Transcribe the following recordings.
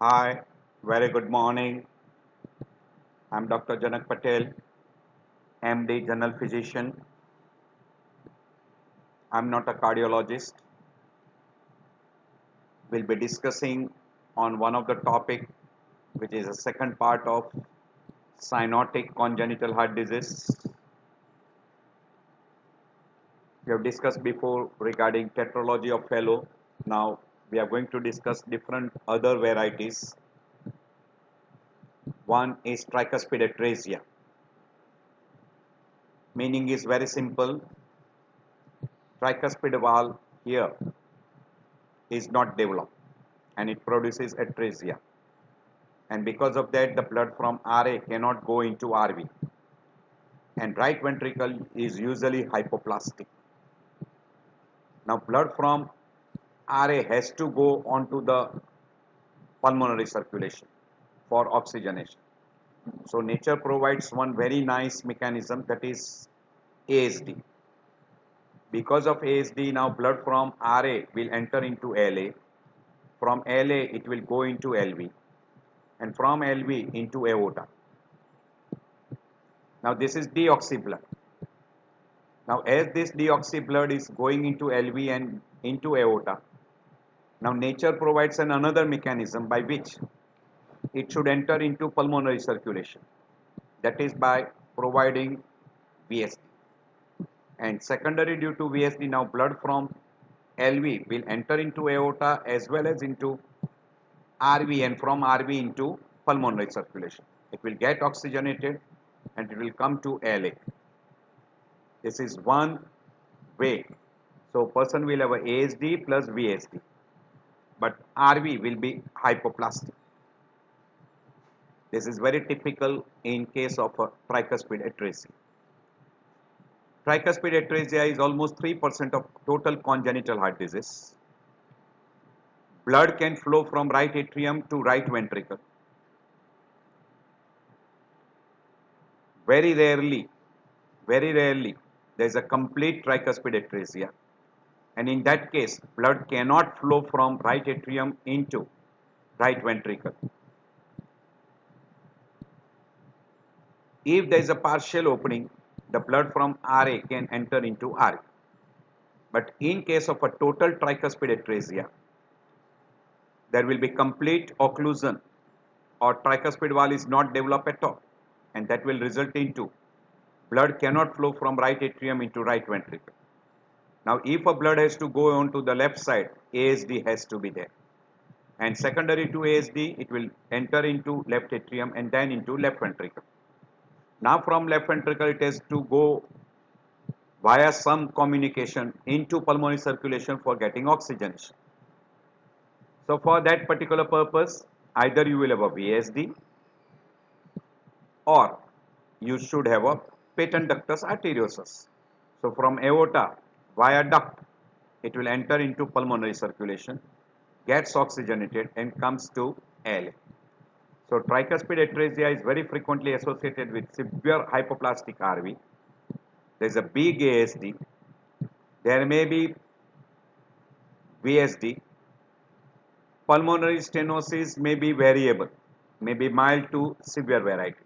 Hi, very good morning. I'm Dr. Janak Patel, MD, General Physician. I'm not a cardiologist. We'll be discussing on one of the topic, which is the second part of cyanotic congenital heart disease. We have discussed before regarding tetralogy of Fallot. Now we are going to discuss different other varieties. One is tricuspid atresia. Meaning is very simple. Tricuspid valve here is not developed and it produces atresia, and because of that the blood from RA cannot go into RV, and right ventricle is usually hypoplastic. Now blood from RA has to go onto the pulmonary circulation for oxygenation. So nature provides one very nice mechanism, that is ASD. Because of ASD, now blood from RA will enter into LA. From LA it will go into LV, and from LV into aorta. Now this is deoxy blood. Now as this deoxy blood is going into LV and into aorta, now nature provides another mechanism by which it should enter into pulmonary circulation. That is by providing VSD. And secondary due to VSD, now blood from LV will enter into aorta as well as into RV, and from RV into pulmonary circulation. It will get oxygenated and it will come to LA. This is one way. So person will have a ASD plus VSD, but RV will be hypoplastic. This is very typical in case of a tricuspid atresia. Tricuspid atresia is almost 3% of total congenital heart disease. Blood can flow from right atrium to right ventricle. Very rarely, there is a complete tricuspid atresia, and in that case blood cannot flow from right atrium into right ventricle. If there is a partial opening, the blood from RA can enter into RV. But in case of a total tricuspid atresia, there will be complete occlusion, or tricuspid valve is not developed at all, and that will result into blood cannot flow from right atrium into right ventricle. Now if a blood has to go on to the left side, ASD has to be there, and secondary to ASD it will enter into left atrium and then into left ventricle. Now from left ventricle it has to go via some communication into pulmonary circulation for getting oxygenation. So for that particular purpose, either you will have a VSD or you should have a patent ductus arteriosus. So from aorta via duct, it will enter into pulmonary circulation, gets oxygenated and comes to LA. So tricuspid atresia is very frequently associated with severe hypoplastic RV. There is a big ASD. There may be VSD. Pulmonary stenosis may be variable, may be mild to severe variety.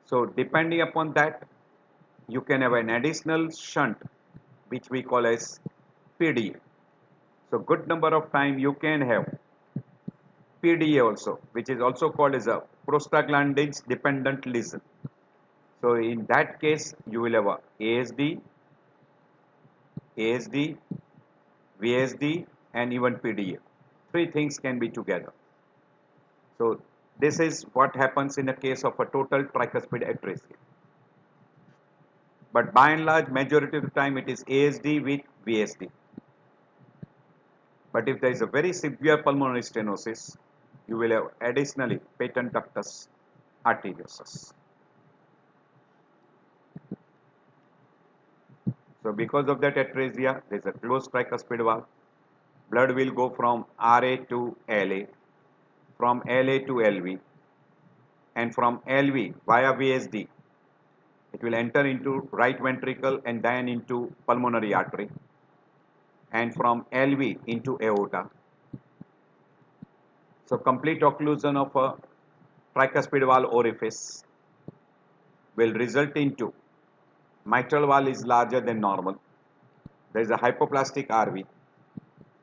So depending upon that, you can have an additional shunt which we call as PDA. So good number of time you can have PDA also, which is also called as a prostaglandins dependent lesion. So in that case you will have a ASD, VSD and even PDA. Three things can be together. So this is what happens in the case of a total tricuspid atresia. But by and large, majority of the time it is ASD with VSD. But if there is a very severe pulmonary stenosis, you will have additionally patent ductus arteriosus. So because of that atresia, there is a closed tricuspid valve. Blood will go from RA to LA, from LA to LV, and from LV via VSD, it will enter into right ventricle and then into pulmonary artery, and from LV into aorta, So complete occlusion of a tricuspid valve orifice will result into mitral valve is larger than normal. There is a hypoplastic RV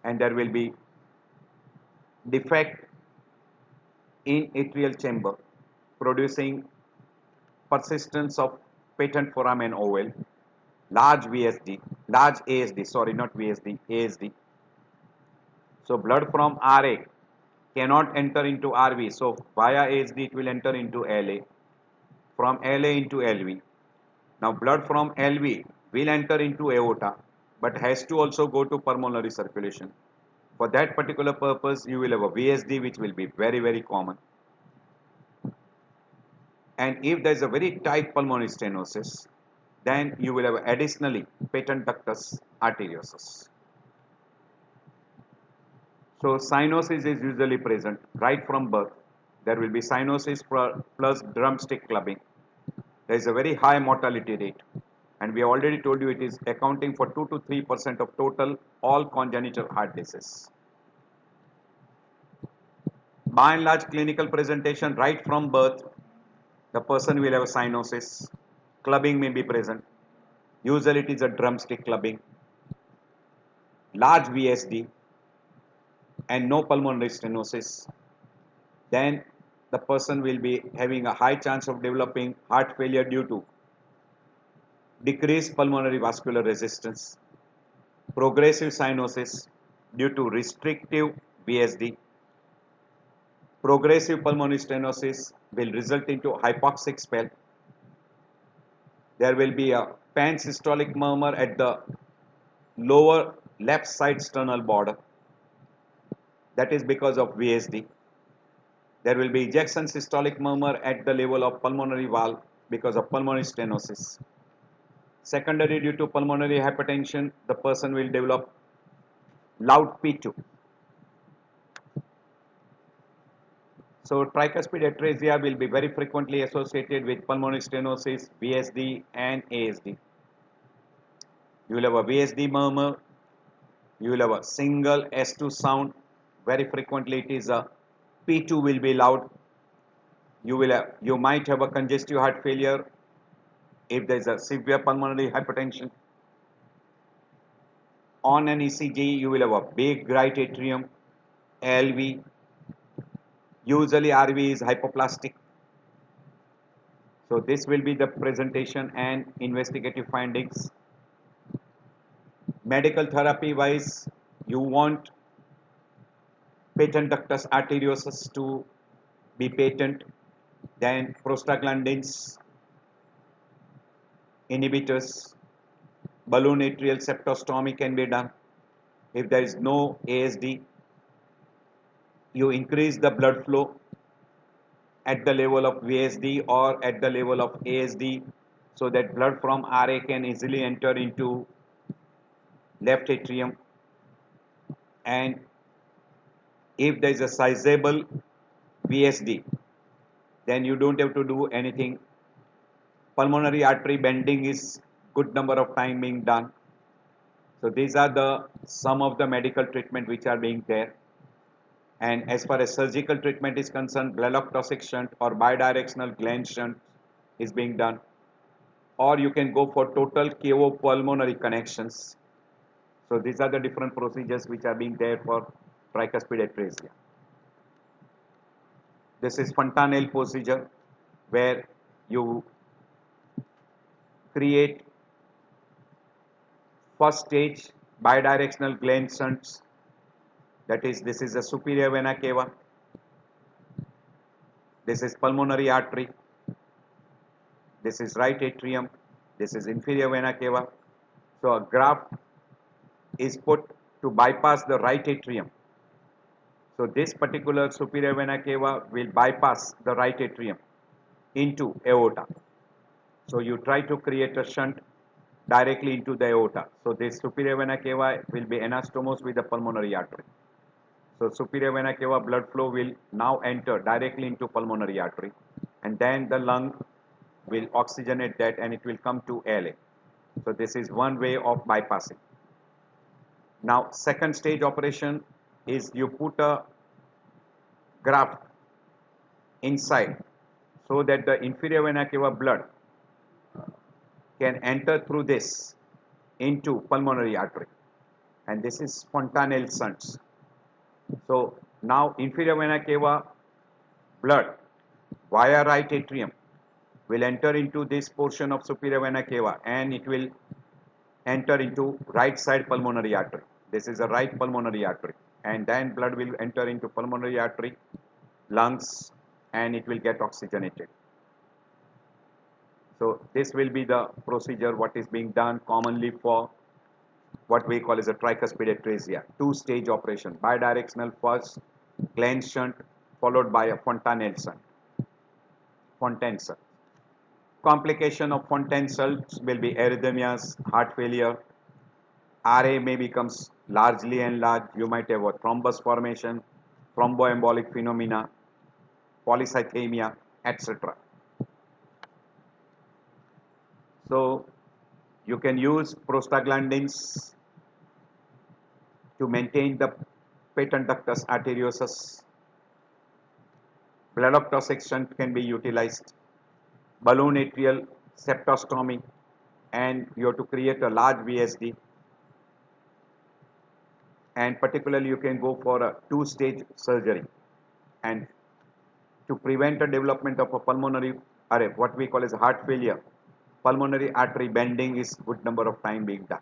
and there will be defect in atrial chamber producing persistence of patent foramen ovale, large VSD, large ASD, sorry, not VSD, ASD. So blood from RA cannot enter into RV. So via ASD it will enter into LA. From LA into LV. Now blood from LV will enter into aorta but has to also go to pulmonary circulation. For that particular purpose you will have a VSD which will be very common. And if there is a very tight pulmonary stenosis, then you will have additionally patent ductus arteriosus. So cyanosis is usually present right from birth. There will be cyanosis plus drumstick clubbing. There is a very high mortality rate, and we already told you it is accounting for 2 to 3% of total all congenital heart disease. By and large, clinical presentation right from birth, the person will have a cyanosis. Clubbing may be present. Usually it is a drumstick clubbing, large VSD, and no pulmonary stenosis. Then the person will be having a high chance of developing heart failure due to decreased pulmonary vascular resistance, progressive cyanosis due to restrictive VSD, progressive pulmonary stenosis will result into hypoxic spell. There will be a pansystolic murmur at the lower left side sternal border. That is because of VSD. There will be ejection systolic murmur at the level of pulmonary valve because of pulmonary stenosis. Secondary due to pulmonary hypertension, the person will develop loud P2. So tricuspid atresia will be very frequently associated with pulmonary stenosis, VSD and ASD. You will have a VSD murmur, you will have a single S2 sound, very frequently it is a P2 will be loud. You might have a congestive heart failure if there is a severe pulmonary hypertension. On an ECG, you will have a big right atrium, LV. Usually RV is hypoplastic. So this will be the presentation and investigative findings. Medical therapy wise, you want patent ductus arteriosus to be patent, then prostaglandins, inhibitors, balloon atrial septostomy can be done. If there is no ASD, you increase the blood flow at the level of VSD or at the level of ASD so that blood from RA can easily enter into left atrium. And if there is a sizable VSD, then you don't have to do anything. Pulmonary artery bending is good number of time being done. So these are the some of the medical treatment which are being there. And as far as surgical treatment is concerned, blaloctosic shunt or bidirectional Glenn shunt is being done. Or you can go for total KO pulmonary connections. So these are the different procedures which are being there for tricuspid atresia. This is Fontanelle procedure where you create first stage bidirectional Glenn shunts. That is, this is a superior vena cava. This is pulmonary artery. This is right atrium. This is inferior vena cava. So a graft is put to bypass the right atrium. So this particular superior vena cava will bypass the right atrium into aorta. So you try to create a shunt directly into the aorta. So this superior vena cava will be anastomosed with the pulmonary artery. So superior vena cava blood flow will now enter directly into pulmonary artery, and then the lung will oxygenate that and it will come to LA. So this is one way of bypassing. Now second stage operation is you put a graft inside so that the inferior vena cava blood can enter through this into pulmonary artery, and this is fontanelle shunts. So now inferior vena cava blood via right atrium will enter into this portion of superior vena cava and it will enter into right side pulmonary artery. This is a right pulmonary artery, and then blood will enter into pulmonary artery, lungs, and it will get oxygenated. So this will be the procedure what is being done commonly for what we call as a tricuspid atresia. Two-stage operation, bidirectional first, Glenn shunt followed by a fontanelle shunt. Fontaine shunt. Complication of Fontaine shunt will be arrhythmias, heart failure. RA may becomes largely enlarged. You might have a thrombus formation, thromboembolic phenomena, polycythemia, etc. So you can use prostaglandins to maintain the patent ductus arteriosus. Bladoctoxic shunt can be utilized. Balloon atrial septostomy, and you have to create a large VSD. And particularly you can go for a two-stage surgery, and to prevent the development of a pulmonary or what we call as heart failure, pulmonary artery bending is good number of time being done.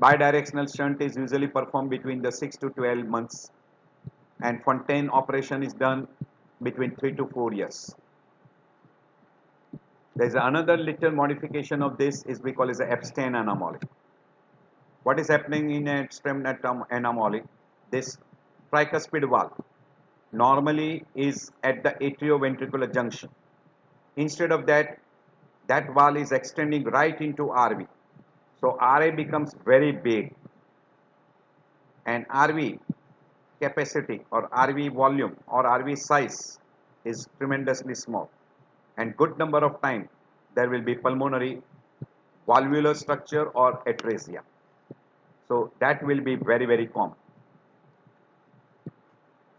Bidirectional shunt is usually performed between the 6 to 12 months, and Fontaine operation is done between 3 to 4 years. There is another little modification of this is we call as the Epstein anomaly. What is happening in Epstein anomaly? This tricuspid valve normally is at the atrioventricular junction. Instead of that, that valve is extending right into RV. So RA becomes very big, and RV capacity or RV volume or RV size is tremendously small, and good number of time there will be pulmonary valvular structure or atresia. So that will be very common.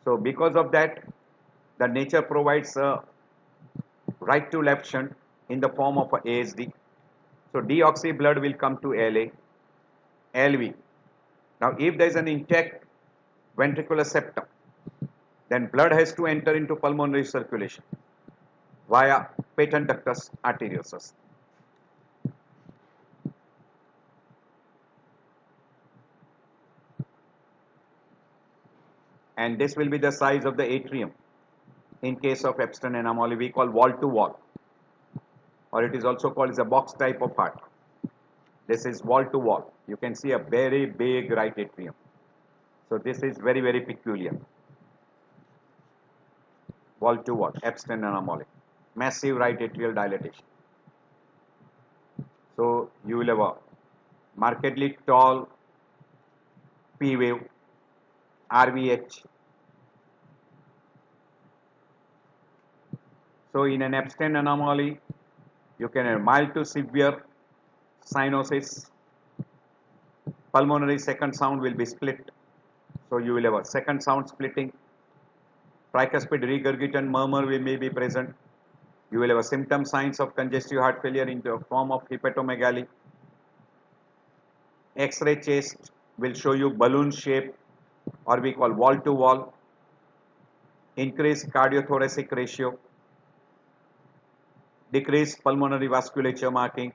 So because of that, the nature provides a right to left shunt in the form of a ASD. So deoxy blood will come to LA, LV. Now if there is an intact ventricular septum, then blood has to enter into pulmonary circulation via patent ductus arteriosus. And this will be the size of the atrium. In case of Epstein anomaly, we call wall to wall, or it is also called as a box type of heart. This is wall to wall. You can see a very big right atrium. So this is very peculiar. Wall to wall, Epstein anomaly, massive right atrial dilatation. So you will have a markedly tall P wave, RVH. So in an Epstein anomaly, you can have mild to severe cyanosis. Pulmonary second sound will be split. So you will have a second sound splitting. Tricuspid regurgitant murmur may be present. You will have a symptom signs of congestive heart failure in the form of hepatomegaly. X-ray chest will show you balloon shape, or we call wall to wall. Increased cardiothoracic ratio. Decreased pulmonary vasculature markings.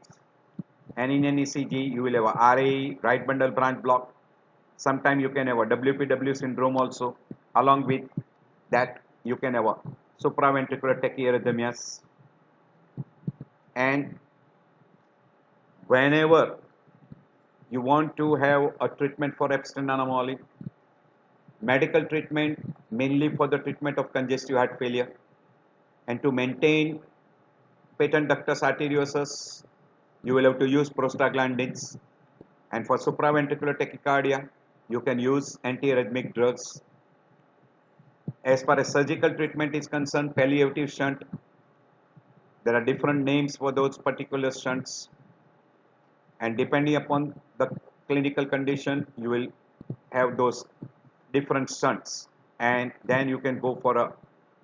And in an ECG, you will have a RAE, right bundle branch block. Sometimes you can have a WPW syndrome also. Along with that, you can have a supraventricular tachyarrhythmias. And whenever you want to have a treatment for Epstein anomaly, medical treatment mainly for the treatment of congestive heart failure, and to maintain patent ductus arteriosus, you will have to use prostaglandins, and for supraventricular tachycardia, you can use antiarrhythmic drugs. As far as surgical treatment is concerned, palliative shunt, there are different names for those particular shunts, and depending upon the clinical condition, you will have those different shunts, and then you can go for a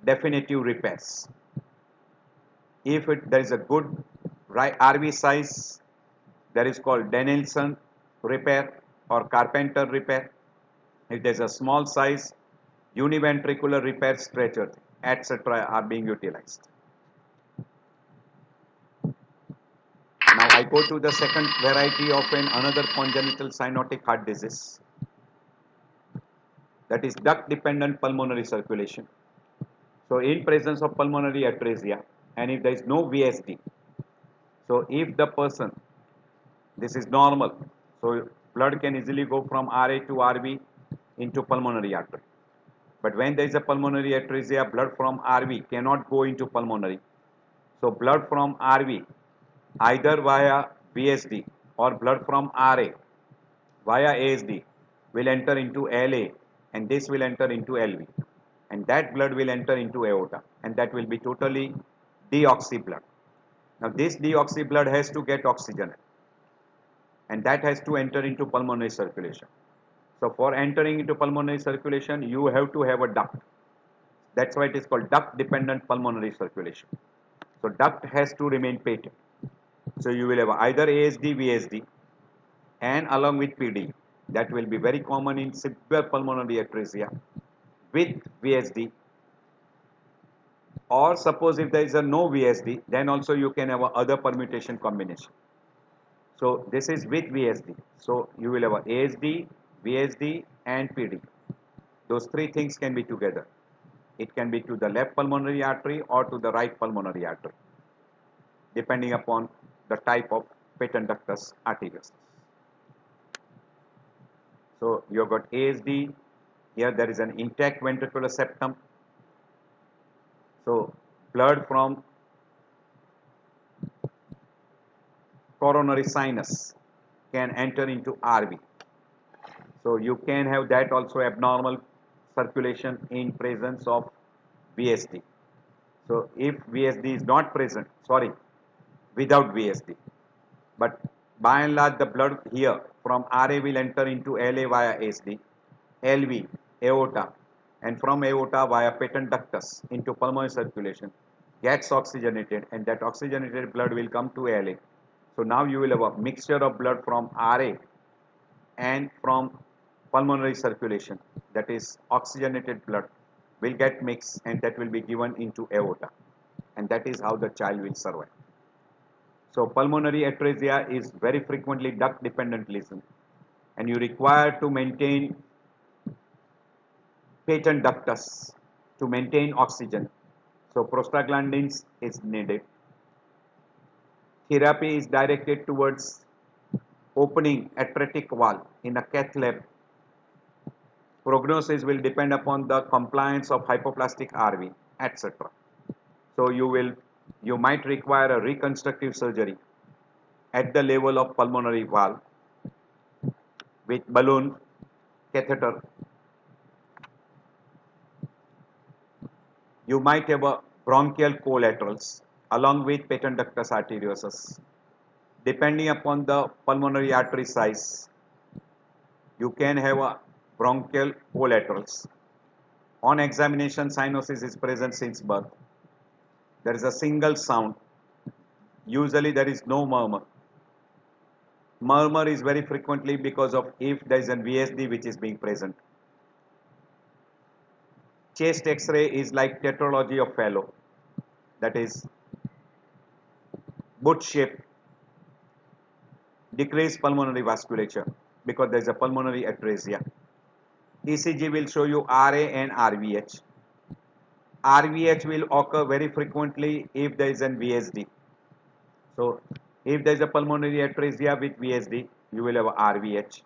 definitive repairs. If there is a good RV size, that is called Danielson repair or Carpenter repair. If there is a small size, univentricular repair stretcher, etc. are being utilized. Now I go to the second variety of another congenital cyanotic heart disease, that is duct dependent pulmonary circulation. So in presence of pulmonary atresia, and if there is no VSD, so if the person, this is normal, so blood can easily go from RA to RV into pulmonary artery. But when there is a pulmonary atresia, blood from RV cannot go into pulmonary. So blood from RV either via VSD or blood from RA via ASD will enter into LA, and this will enter into LV, and that blood will enter into aorta, and that will be totally deoxy blood. Now this deoxy blood has to get oxygen, and that has to enter into pulmonary circulation. So for entering into pulmonary circulation, you have to have a duct. That's why it is called duct dependent pulmonary circulation. So duct has to remain patent. So you will have either ASD, VSD, and along with PD. That will be very common in severe pulmonary atresia with VSD. Or suppose if there is a no VSD, then also you can have a other permutation combination. So this is with VSD. So you will have a ASD, VSD, and PD. Those three things can be together. It can be to the left pulmonary artery or to the right pulmonary artery, depending upon the type of patent ductus arteriosus. So you have got ASD. Here there is an intact ventricular septum. So blood from coronary sinus can enter into RV. So you can have that also abnormal circulation in presence of VSD. So if VSD is not present, without VSD, but by and large the blood here from RA will enter into LA via ASD, LV, aorta, and from aorta via patent ductus into pulmonary circulation, gets oxygenated, and that oxygenated blood will come to LA. So now you will have a mixture of blood from RA and from pulmonary circulation, that is oxygenated blood will get mixed, and that will be given into aorta, and that is how the child will survive. So pulmonary atresia is very frequently duct dependent lesion, and you require to maintain patent ductus to maintain oxygen. So prostaglandins is needed. Therapy is directed towards opening atretic valve in a cath lab. Prognosis will depend upon the compliance of hypoplastic RV, etc. So you might require a reconstructive surgery at the level of pulmonary valve with balloon catheter. You might have a bronchial collaterals along with patent ductus arteriosus. Depending upon the pulmonary artery size, you can have a bronchial collaterals. On examination, cyanosis is present since birth. There is a single sound. Usually there is no murmur. Murmur is very frequently because of if there is a VSD which is being present. Chest X-ray is like tetralogy of Fallot, that is boot shape, decreased pulmonary vasculature because there is a pulmonary atresia. ECG will show you RA and RVH. RVH will occur very frequently if there is an VSD. So if there is a pulmonary atresia with VSD, you will have a RVH.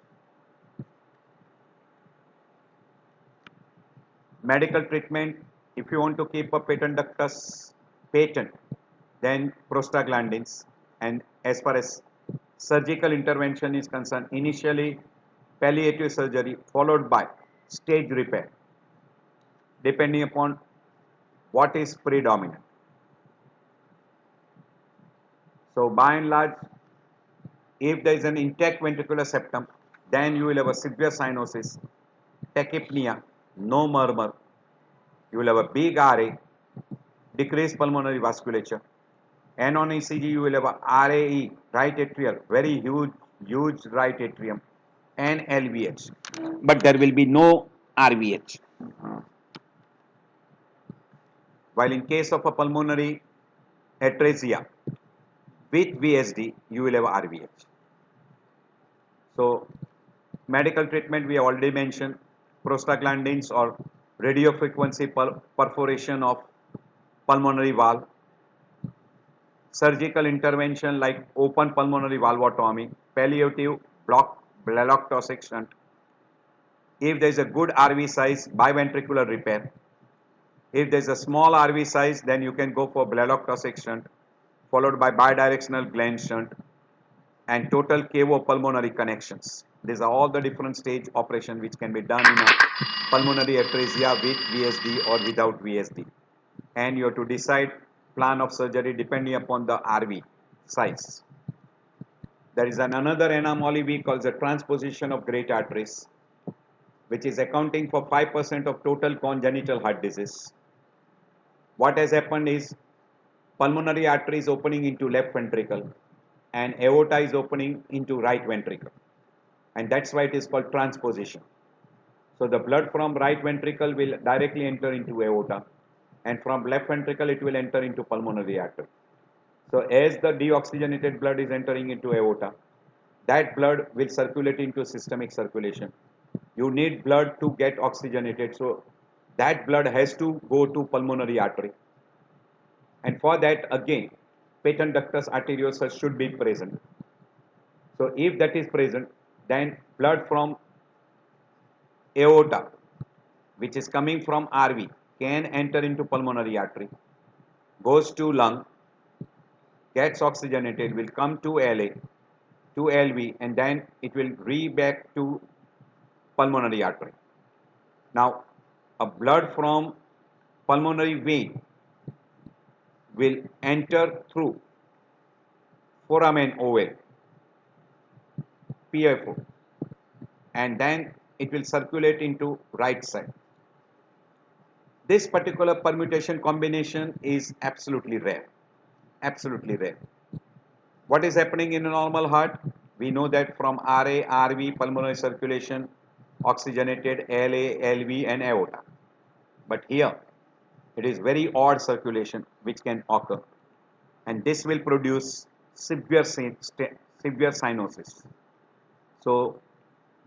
Medical treatment, if you want to keep a patent ductus patent, then prostaglandins, and as far as surgical intervention is concerned, initially palliative surgery followed by stage repair depending upon what is predominant. So by and large, if there is an intact ventricular septum, then you will have a severe cyanosis, tachypnea, no murmur, You will have a big RA, decreased pulmonary vasculature, and on ECG you will have a RAE, right atrial, very huge right atrium, and LVH, but there will be no RVH. While in case of a pulmonary atresia with VSD, you will have RVH. So medical treatment we already mentioned, prostaglandins or radiofrequency perforation of pulmonary valve, surgical intervention like open pulmonary valvotomy, palliative block toxic shunt. If there is a good RV size, biventricular repair. If there is a small RV size, then you can go for block toxic shunt, followed by bidirectional gland shunt and total KO pulmonary connections. These are all the different stage operation which can be done in a pulmonary atresia with VSD or without VSD. And you have to decide plan of surgery depending upon the RV size. There is another anomaly we call the transposition of great arteries, which is accounting for 5% of total congenital heart disease. What has happened is pulmonary artery is opening into left ventricle and aorta is opening into right ventricle, and that's why it is called transposition. So the blood from right ventricle will directly enter into aorta, and from left ventricle it will enter into pulmonary artery. So as the deoxygenated blood is entering into aorta, that blood will circulate into systemic circulation. You need blood to get oxygenated, so that blood has to go to pulmonary artery, and for that again patent ductus arteriosus should be present. So if that is present, then blood from aorta, which is coming from RV, can enter into pulmonary artery, goes to lung, gets oxygenated, will come to LA, to LV, and then it will back to pulmonary artery. Now, a blood from pulmonary vein will enter through foramen oval, PFO, and then it will circulate into right side. This particular permutation combination is absolutely rare. Absolutely rare. What is happening in a normal heart? We know that from RA, RV, pulmonary circulation, oxygenated LA, LV, and aorta. But here, it is very odd circulation which can occur, and this will produce severe cyanosis. So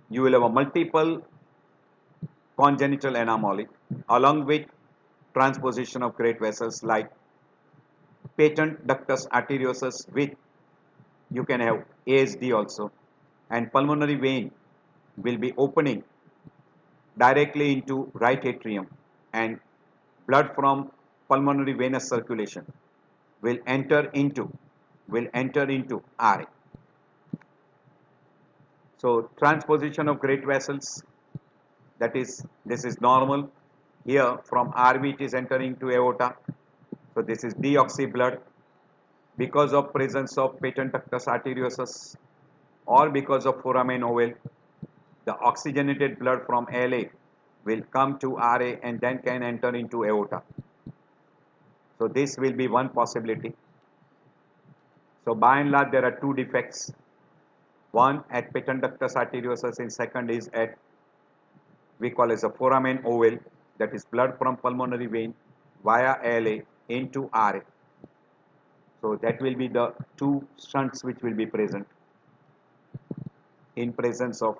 you will have a multiple congenital anomaly along with transposition of great vessels like patent ductus arteriosus with, you can have ASD also, and pulmonary vein will be opening directly into right atrium, and blood from pulmonary venous circulation will enter into RA. So transposition of great vessels, this is normal. Here from RV it is entering to aorta. So this is deoxy blood. Because of presence of patent ductus arteriosus or because of foramen oval, the oxygenated blood from LA will come to RA and then can enter into aorta. So this will be one possibility. So by and large there are two defects. One at patent ductus arteriosus, and second is at, we call as a foramen oval, that is blood from pulmonary vein via LA into RA. So that will be the two shunts which will be present in presence of.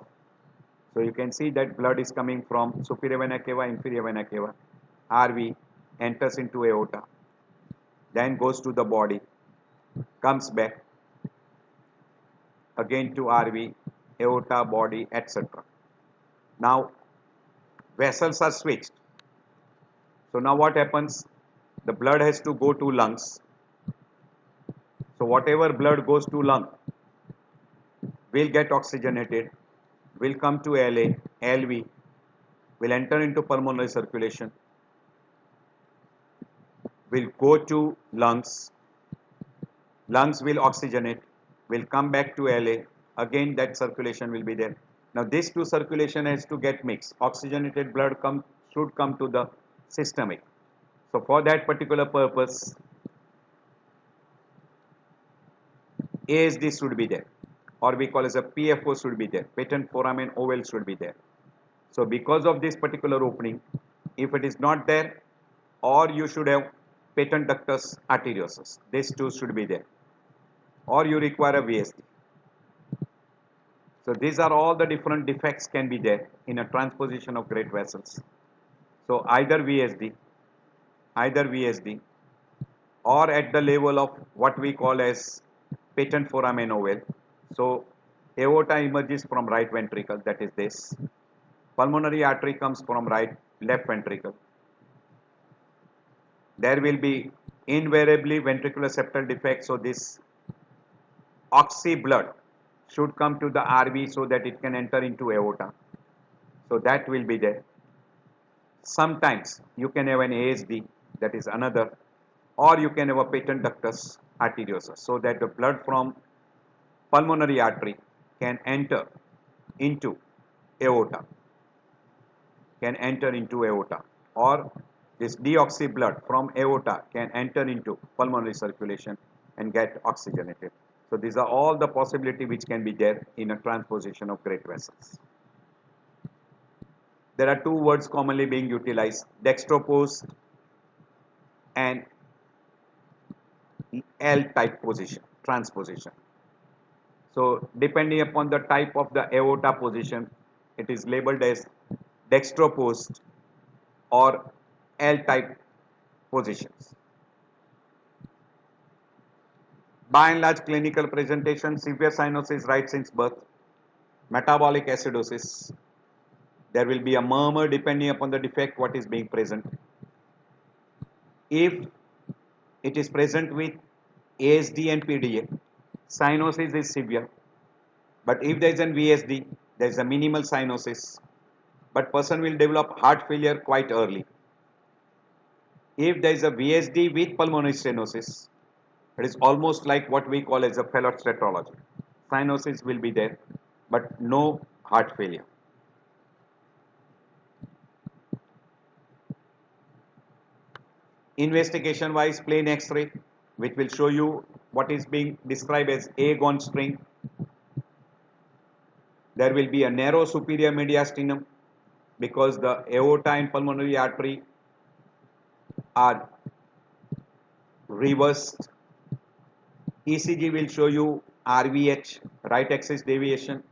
So you can see that blood is coming from superior vena cava, inferior vena cava, RV, enters into aorta, then goes to the body, comes back again to RV, aorta, body, etc. Now vessels are switched. So now what happens? The blood has to go to lungs. So whatever blood goes to lung will get oxygenated, will come to LA, LV, will enter into pulmonary circulation, will go to lungs, lungs will oxygenate, will come back to LA, again that circulation will be there. Now these two circulation has to get mixed. Oxygenated blood should come to the systemic. So for that particular purpose, ASD should be there, or we call as a PFO should be there, patent foramen ovale should be there. So because of this particular opening, if it is not there, or you should have patent ductus arteriosus, these two should be there, or you require a VSD. So these are all the different defects can be there in a transposition of great vessels. So either VSD, or at the level of what we call as patent foramen ovale. So aorta emerges from right ventricle, that is this. Pulmonary artery comes from left ventricle. There will be invariably ventricular septal defect, so this oxy blood should come to the RV so that it can enter into aorta. So that will be there. Sometimes you can have an ASD, that is another, or you can have a patent ductus arteriosus, so that the blood from pulmonary artery can enter into aorta, or this deoxy blood from aorta can enter into pulmonary circulation and get oxygenated. So these are all the possibility which can be there in a transposition of great vessels. There are two words commonly being utilized, dextroposed and L-type position, transposition. So depending upon the type of the aorta position, it is labeled as dextroposed or L-type positions. By and large, clinical presentation, severe cyanosis right since birth, metabolic acidosis. There will be a murmur depending upon the defect what is being present. If it is present with ASD and PDA, cyanosis is severe. But if there is an VSD, there is a minimal cyanosis, but person will develop heart failure quite early. If there is a VSD with pulmonary stenosis, it is almost like what we call as a phellostatology. Cyanosis will be there, but no heart failure. Investigation wise, plain X-ray, which will show you what is being described as A-gone string. There will be a narrow superior mediastinum because the aorta and pulmonary artery are reversed. ECG will show you RVH, right axis deviation,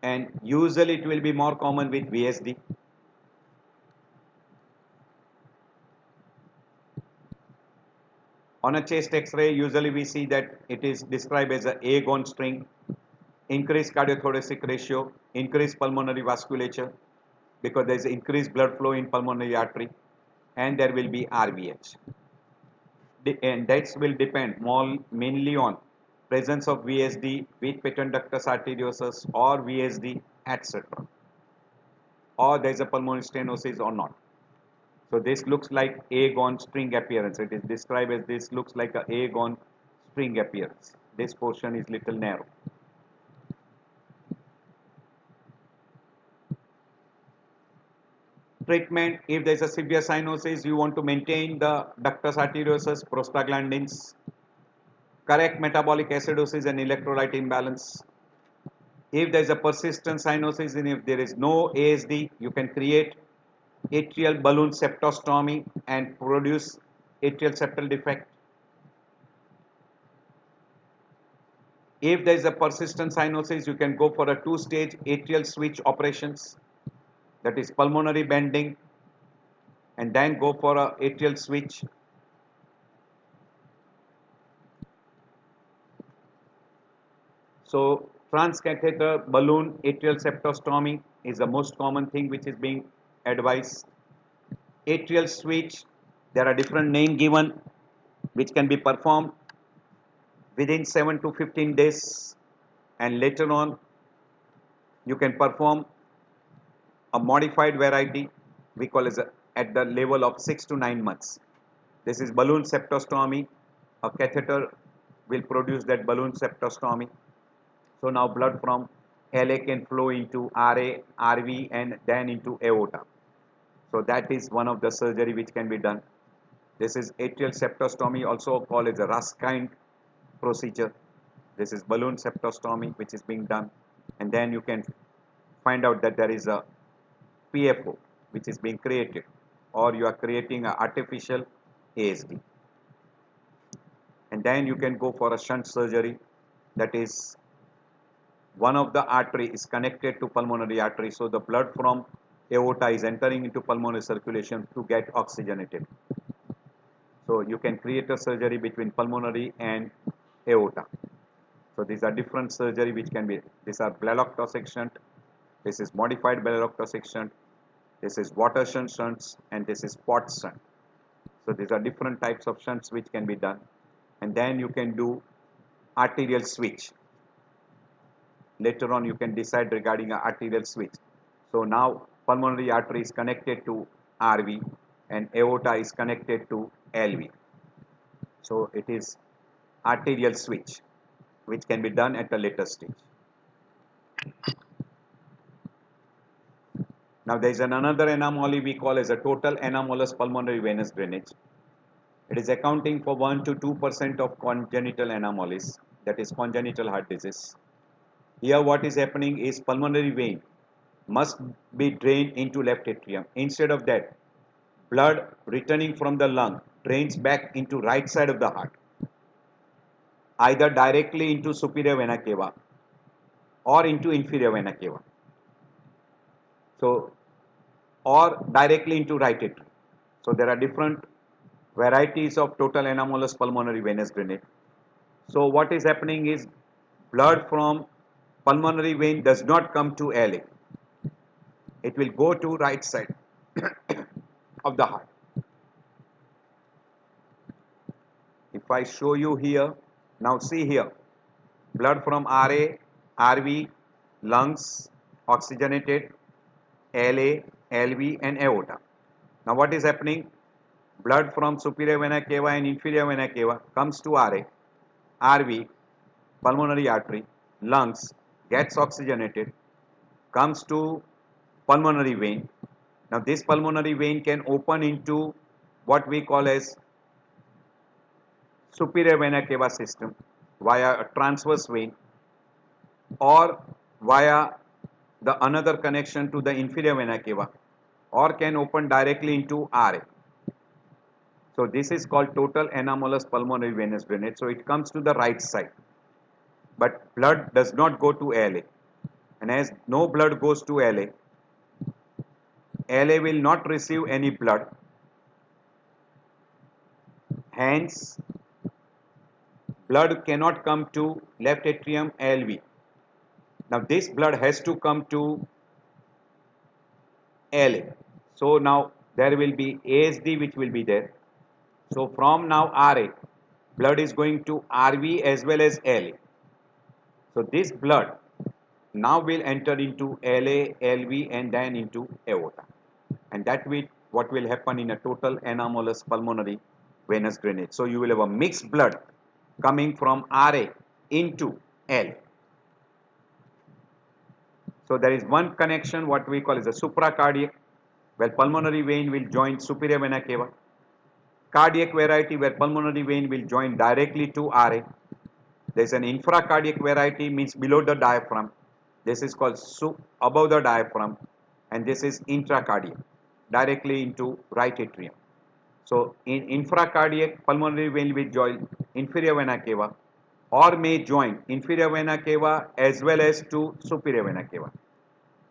and usually it will be more common with VSD. On a chest X-ray, usually we see that it is described as a A-gone string, increased cardiothoracic ratio, increased pulmonary vasculature, because there is increased blood flow in pulmonary artery, and there will be RVH. And that will depend mainly on presence of VSD with patent ductus arteriosus or VSD, etc. Or there is a pulmonary stenosis or not. So this looks like A-gone string appearance. It is described as this looks like a A-gone string appearance. This portion is little narrow. Treatment, if there is a severe cyanosis, you want to maintain the ductus arteriosus, prostaglandins, correct metabolic acidosis and electrolyte imbalance. If there is a persistent cyanosis and if there is no ASD, you can create atrial balloon septostomy and produce atrial septal defect. If there is a persistent cyanosis, you can go for a two-stage atrial switch operations, that is pulmonary bending, and then go for a atrial switch. So transcatheter balloon atrial septostomy is the most common thing which is being advised. Atrial switch, there are different names given which can be performed within 7 to 15 days, and later on you can perform a modified variety we call as at the level of 6 to 9 months. This is balloon septostomy. A catheter will produce that balloon septostomy. So now blood from LA can flow into RA, RV and then into aorta. So that is one of the surgery which can be done. This is atrial septostomy, also called as a Ruskin procedure. This is balloon septostomy which is being done, and then you can find out that there is a PFO which is being created, or you are creating an artificial ASD. And then you can go for a shunt surgery, that is one of the artery is connected to pulmonary artery, so the blood from aorta is entering into pulmonary circulation to get oxygenated. So you can create a surgery between pulmonary and aorta. So these are different surgery which can be, these are Blalock-Taussig shunt, this is modified Blalock-Taussig shunt, this is water shunts, and this is pot shunt. So these are different types of shunts which can be done. And then you can do arterial switch. Later on you can decide regarding an arterial switch. So now pulmonary artery is connected to RV and aorta is connected to LV. So it is arterial switch which can be done at a later stage. Now there is another anomaly we call as a total anomalous pulmonary venous drainage. It is accounting for 1 to 2% of congenital anomalies, that is congenital heart disease. Here what is happening is pulmonary vein must be drained into left atrium. Instead of that, blood returning from the lung drains back into right side of the heart, either directly into superior vena cava or into inferior vena cava. So, or directly into right atrium. So there are different varieties of total anomalous pulmonary venous drainage. So what is happening is blood from pulmonary vein does not come to LA. It will go to right side of the heart. If I show you here, now see here, blood from RA, RV, lungs, oxygenated, LA, LV and aorta. Now what is happening? Blood from superior vena cava and inferior vena cava comes to RA, RV, pulmonary artery, lungs, gets oxygenated, comes to pulmonary vein. Now this pulmonary vein can open into what we call as superior vena cava system via a transverse vein or via the another connection to the inferior vena cava, or can open directly into RA. So this is called total anomalous pulmonary venous drainage. So it comes to the right side, but blood does not go to LA, and as no blood goes to LA, LA will not receive any blood, hence blood cannot come to left atrium LV. Now this blood has to come to LA. So now there will be ASD which will be there. So from now RA, blood is going to RV as well as LA. So this blood now will enter into LA, LV and then into aorta. And that will what will happen in a total anomalous pulmonary venous drainage. So you will have a mixed blood coming from RA into LA. So there is one connection what we call as a supracardiac, where pulmonary vein will join superior vena cava. Cardiac variety where pulmonary vein will join directly to RA. There is an infracardiac variety, means below the diaphragm. This is called above the diaphragm, and this is intracardiac, directly into right atrium. So in infracardiac, pulmonary vein will join inferior vena cava, or may join inferior vena cava as well as to superior vena cava.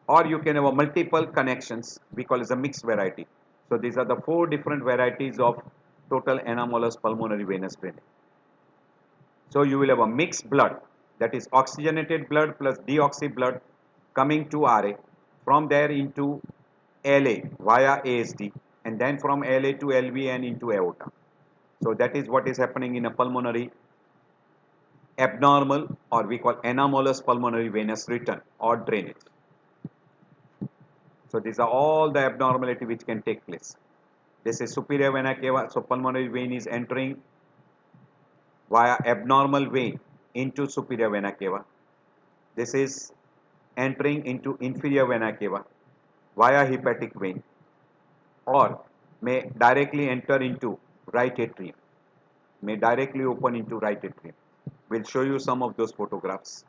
Or you can have a multiple connections, we call it a mixed variety. So these are the 4 different varieties of total anomalous pulmonary venous drainage. So you will have a mixed blood, that is oxygenated blood plus deoxy blood coming to RA, from there into LA via ASD, and then from LA to LV and into aorta. So that is what is happening in a pulmonary abnormal, or we call anomalous pulmonary venous return or drainage. So these are all the abnormality which can take place. This is superior vena cava, so pulmonary vein is entering via abnormal vein into superior vena cava. This is entering into inferior vena cava via hepatic vein. or may directly enter into right atrium, may directly open into right atrium. We'll show you some of those photographs.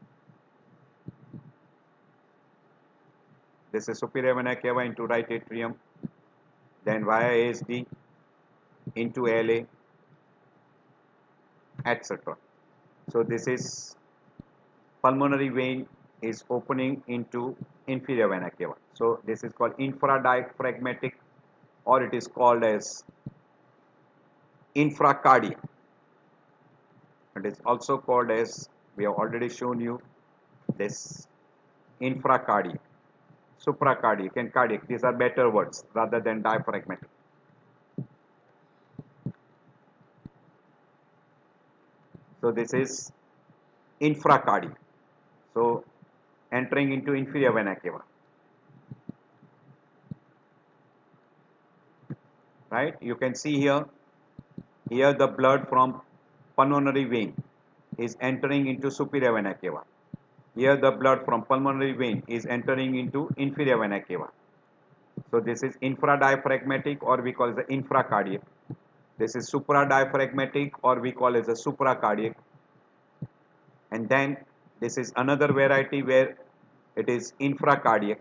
This is superior vena cava into right atrium, then via ASD into LA, etc. So this is pulmonary vein is opening into inferior vena cava. So this is called infradiaphragmatic, or it is called as infracardiac. It is also called as, we have already shown you this, infracardiac, supracardiac and cardiac. These are better words rather than diaphragmatic. So this is infracardiac. So entering into inferior vena cava. Right? You can see here, the blood from pulmonary vein is entering into superior vena cava. Here the blood from pulmonary vein is entering into inferior vena cava. So this is infradiaphragmatic, or we call it the infracardiac. This is supradiaphragmatic, or we call it the supracardiac. And then this is another variety where it is infracardiac,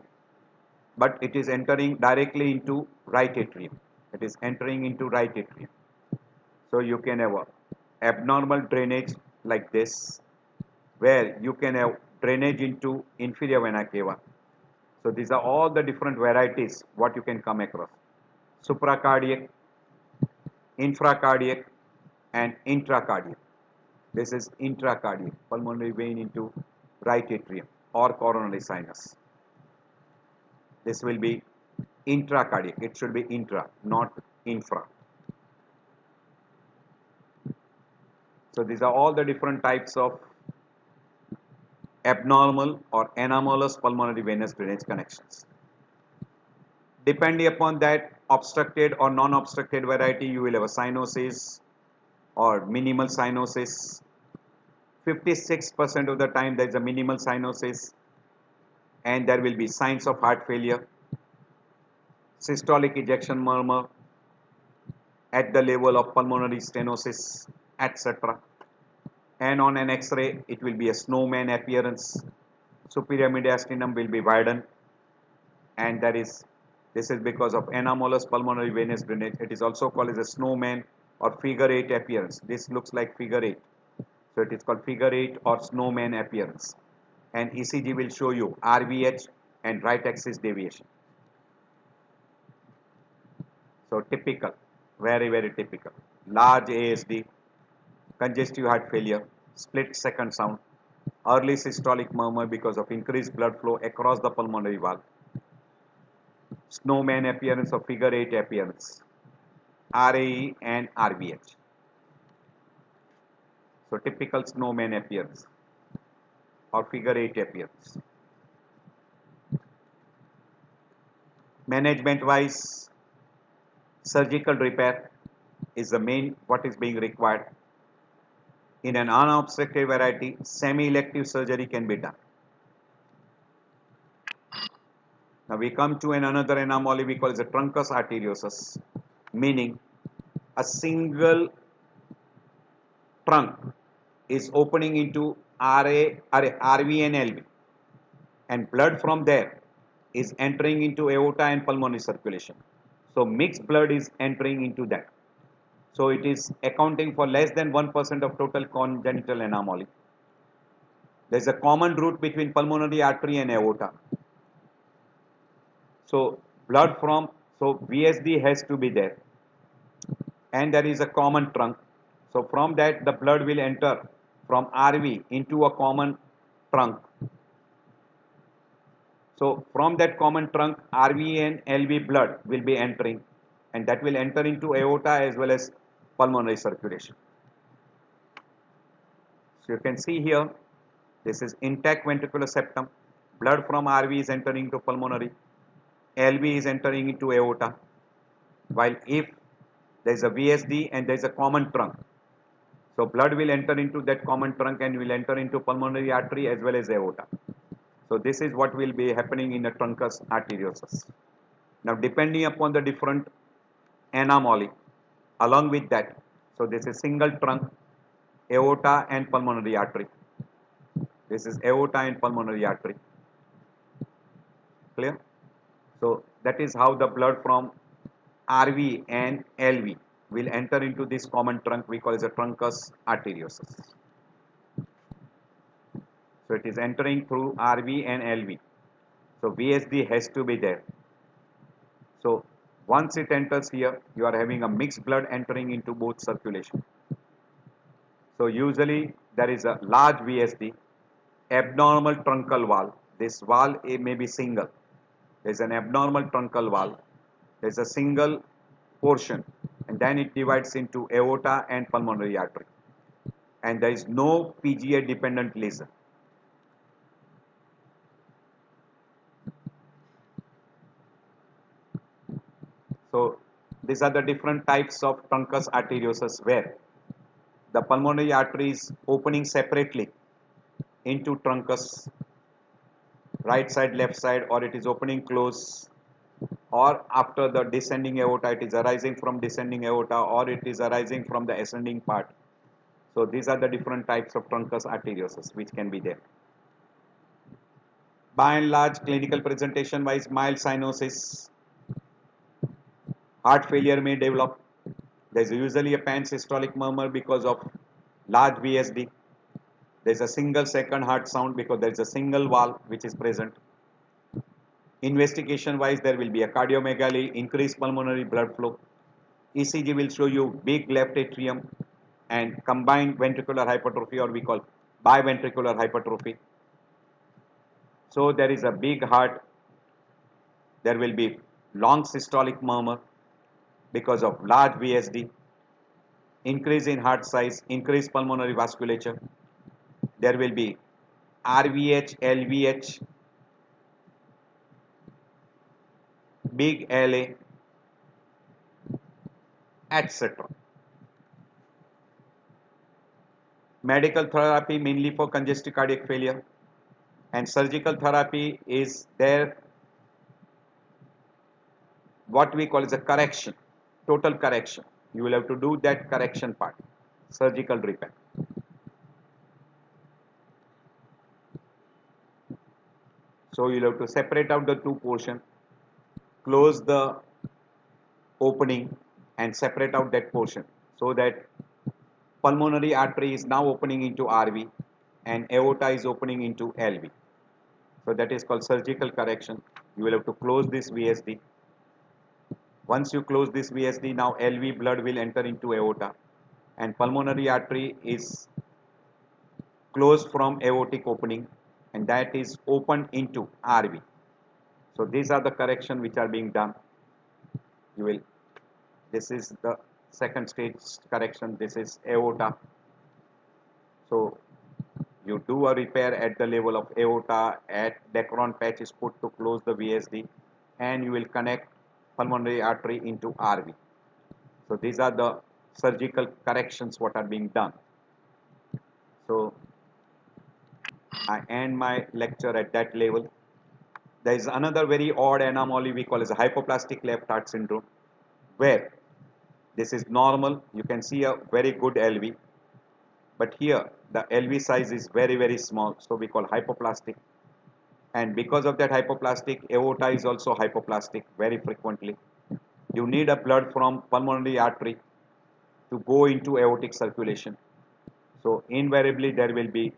but it is entering directly into right atrium. It is entering into right atrium. So you can have a abnormal drainage like this, where you can have drainage into inferior vena cava. So these are all the different varieties what you can come across: supracardiac, infracardiac, and intracardiac. This is intracardiac, pulmonary vein into right atrium or coronary sinus. This will be intracardiac. It should be intra, not infra. So these are all the different types of abnormal or anomalous pulmonary venous drainage connections. Depending upon that obstructed or non-obstructed variety, you will have a cyanosis or minimal cyanosis. 56% of the time there is a minimal cyanosis, and there will be signs of heart failure, systolic ejection murmur at the level of pulmonary stenosis, etc. And on an X-ray, it will be a snowman appearance. Superior mediastinum will be widened, and this is because of anomalous pulmonary venous drainage. It is also called as a snowman or figure 8 appearance. This looks like figure 8. So it is called figure 8 or snowman appearance. And ECG will show you RVH and right axis deviation. So typical, very, very typical. Large ASD, congestive heart failure, split second sound, early systolic murmur because of increased blood flow across the pulmonary valve, snowman appearance or figure 8 appearance, RAE and RVH. So typical snowman appearance or figure 8 appearance. Management wise, surgical repair is the main what is being required. In an unobstructed variety, semi-elective surgery can be done. Now we come to another anomaly we call as a truncus arteriosus, meaning a single trunk is opening into RV and LV, and blood from there is entering into aorta and pulmonary circulation. So mixed blood is entering into that. So it is accounting for less than 1% of total congenital anomaly. There is a common route between pulmonary artery and aorta. So blood from, so VSD has to be there, and there is a common trunk. So from that the blood will enter from RV into a common trunk. So from that common trunk, RV and LV blood will be entering, and that will enter into aorta as well as pulmonary circulation. So you can see here, this is intact ventricular septum. Blood from RV is entering into pulmonary, LV is entering into aorta. While if there is a VSD and there is a common trunk, so blood will enter into that common trunk and will enter into pulmonary artery as well as aorta. So this is what will be happening in a truncus arteriosus. Now depending upon the different anomaly along with that. So this is single trunk, aorta and pulmonary artery. This is aorta and pulmonary artery. Clear? So that is how the blood from RV and LV will enter into this common trunk we call as a truncus arteriosus. So it is entering through RV and LV. So VSD has to be there. So once it enters here, you are having a mixed blood entering into both circulation. So usually there is a large VSD, abnormal truncal wall. This wall may be single. There is an abnormal truncal wall. There is a single portion, and then it divides into aorta and pulmonary artery. And there is no PGA dependent lesion. So these are the different types of truncus arteriosus where the pulmonary artery is opening separately into truncus, right side, left side, or it is opening close, or after the descending aorta it is arising from descending aorta, or it is arising from the ascending part. So these are the different types of truncus arteriosus which can be there. By and large, clinical presentation wise, mild cyanosis, heart failure may develop. There is usually a pansystolic murmur because of large VSD. There is a single second heart sound because there is a single valve which is present. Investigation wise, there will be a cardiomegaly, increased pulmonary blood flow. ECG will show you big left atrium and combined ventricular hypertrophy, or we call biventricular hypertrophy. So there is a big heart. There will be long systolic murmur because of large VSD, increase in heart size, increased pulmonary vasculature. There will be RVH, LVH, big LA, etc. Medical therapy mainly for congestive cardiac failure, and surgical therapy is there what we call as a correction, total correction. You will have to do that correction part, surgical repair. So you will have to separate out the two portions, close the opening and separate out that portion so that pulmonary artery is now opening into RV and aorta is opening into LV. So that is called surgical correction. You will have to close this VSD. Once you close this VSD, now LV blood will enter into aorta and pulmonary artery is closed from aortic opening and that is opened into RV. So these are the correction which are being done. You will, this is the second stage correction. This is aorta. So you do a repair at the level of aorta, at Dacron patch is put to close the VSD and you will connect pulmonary artery into RV. So these are the surgical corrections what are being done. So I end my lecture at that level. There is another very odd anomaly we call as a hypoplastic left heart syndrome, where this is normal. You can see a very good LV, but here the LV size is very small, so we call hypoplastic. And because of that hypoplastic, aorta is also hypoplastic very frequently. You need a blood from pulmonary artery to go into aortic circulation. So invariably there will be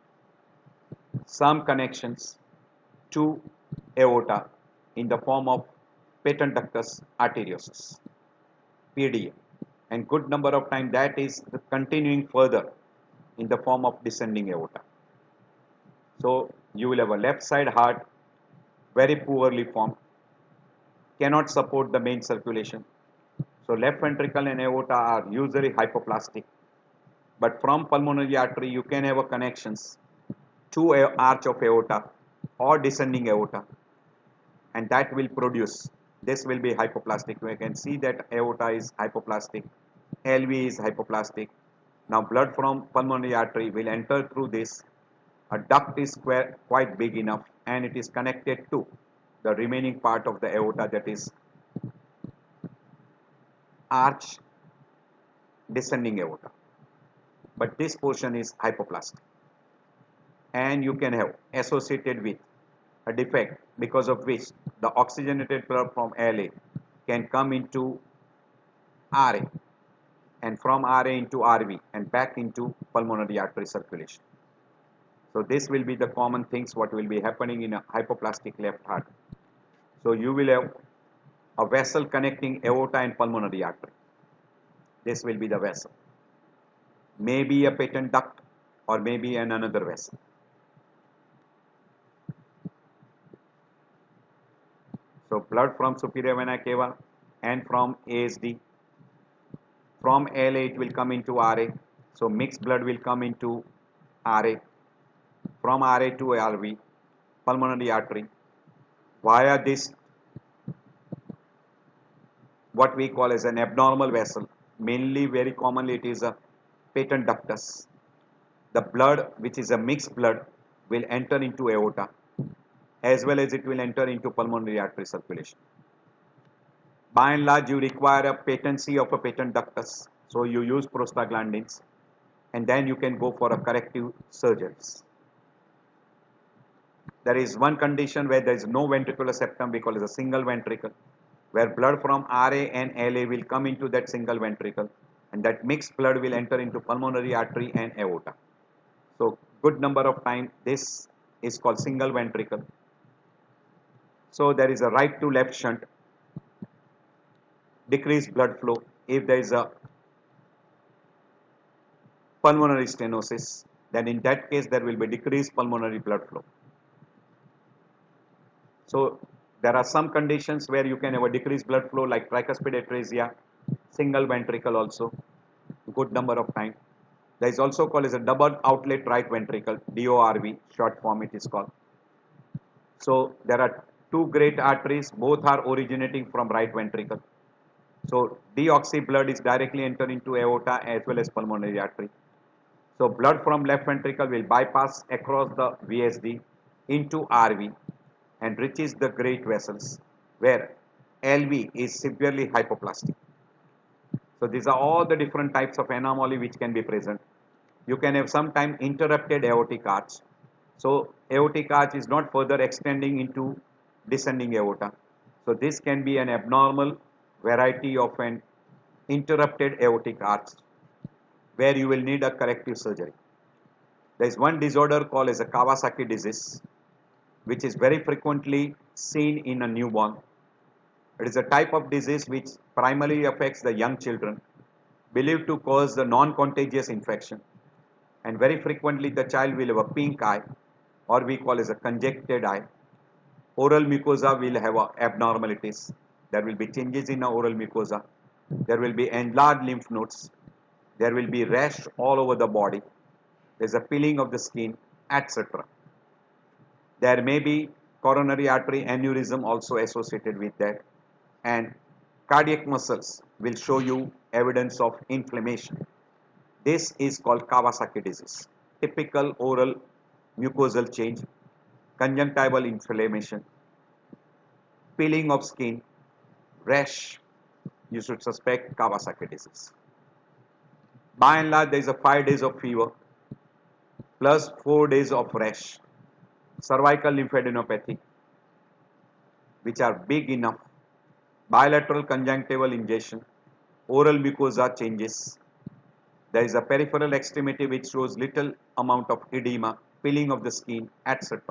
some connections to aorta in the form of patent ductus arteriosus, PDA, and good number of times that is continuing further in the form of descending aorta. So you will have a left side heart very poorly formed, cannot support the main circulation. So left ventricle and aorta are usually hypoplastic, but from pulmonary artery you can have a connections to a arch of aorta or descending aorta, and that will produce, this will be hypoplastic. We can see that aorta is hypoplastic, LV is hypoplastic. Now blood from pulmonary artery will enter through this. A duct is quite big enough and it is connected to the remaining part of the aorta, that is arch descending aorta, but this portion is hypoplastic, and you can have associated with a defect because of which the oxygenated blood from LA can come into RA, and from RA into RV and back into pulmonary artery circulation. So this will be the common things what will be happening in a hypoplastic left heart. So you will have a vessel connecting aorta and pulmonary artery. This will be the vessel. Maybe a patent duct or maybe another vessel. So blood from superior vena cava and from ASD. From LA it will come into RA. So mixed blood will come into RA. From RA to RV, pulmonary artery, via this what we call as an abnormal vessel. Mainly, very commonly, it is a patent ductus. The blood, which is a mixed blood, will enter into aorta, as well as it will enter into pulmonary artery circulation. By and large, you require a patency of a patent ductus, so you use prostaglandins, and then you can go for a corrective surgeries. There is one condition where there is no ventricular septum, we call it a single ventricle, where blood from RA and LA will come into that single ventricle, and that mixed blood will enter into pulmonary artery and aorta. So good number of times this is called single ventricle. So there is a right to left shunt, decreased blood flow if there is a pulmonary stenosis, then in that case there will be decreased pulmonary blood flow. So there are some conditions where you can have a decreased blood flow like tricuspid atresia, single ventricle also, good number of times. There is also called as a double outlet right ventricle, DORV, short form it is called. So there are two great arteries, both are originating from right ventricle. So deoxy blood is directly enter into aorta as well as pulmonary artery. So blood from left ventricle will bypass across the VSD into RV and reaches the great vessels where LV is severely hypoplastic. So these are all the different types of anomaly which can be present. You can have sometime interrupted aortic arch. So aortic arch is not further extending into descending aorta. So this can be an abnormal variety of an interrupted aortic arch where you will need a corrective surgery. There is one disorder called as a Kawasaki disease, which is very frequently seen in a newborn. It is a type of disease which primarily affects the young children, believed to cause the non-contagious infection, and very frequently the child will have a pink eye, or we call as a conjected eye. Oral mucosa will have abnormalities. There will be changes in the oral mucosa. There will be enlarged lymph nodes. There will be rash all over the body. There is a peeling of the skin, etc. There may be coronary artery aneurysm also associated with that, and cardiac muscles will show you evidence of inflammation. This is called Kawasaki disease. Typical oral mucosal change, conjunctival inflammation, peeling of skin, rash. You should suspect Kawasaki disease. By and large, there is a 5 days of fever plus 4 days of rash, cervical lymphadenopathy, which are big enough, bilateral conjunctival ingestion, oral mucosa changes. There is a peripheral extremity which shows little amount of edema, peeling of the skin, etc.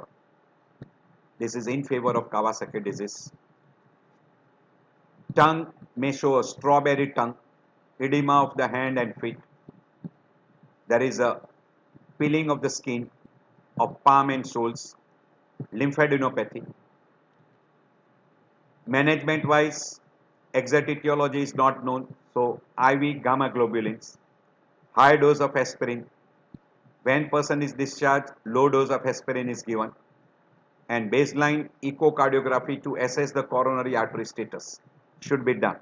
This is in favor of Kawasaki disease. Tongue may show a strawberry tongue, edema of the hand and feet. There is a peeling of the skin of palm and soles, lymphadenopathy. Management wise, exact etiology is not known, so IV gamma globulins, high dose of aspirin. When person is discharged, low dose of aspirin is given, and baseline echocardiography to assess the coronary artery status should be done.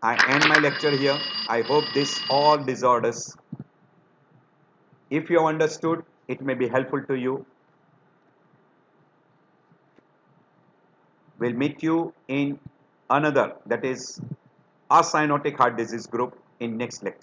I end my lecture here. I hope this all disorders, if you have understood, it may be helpful to you. We'll meet you in another, that is acyanotic heart disease group, in next lecture.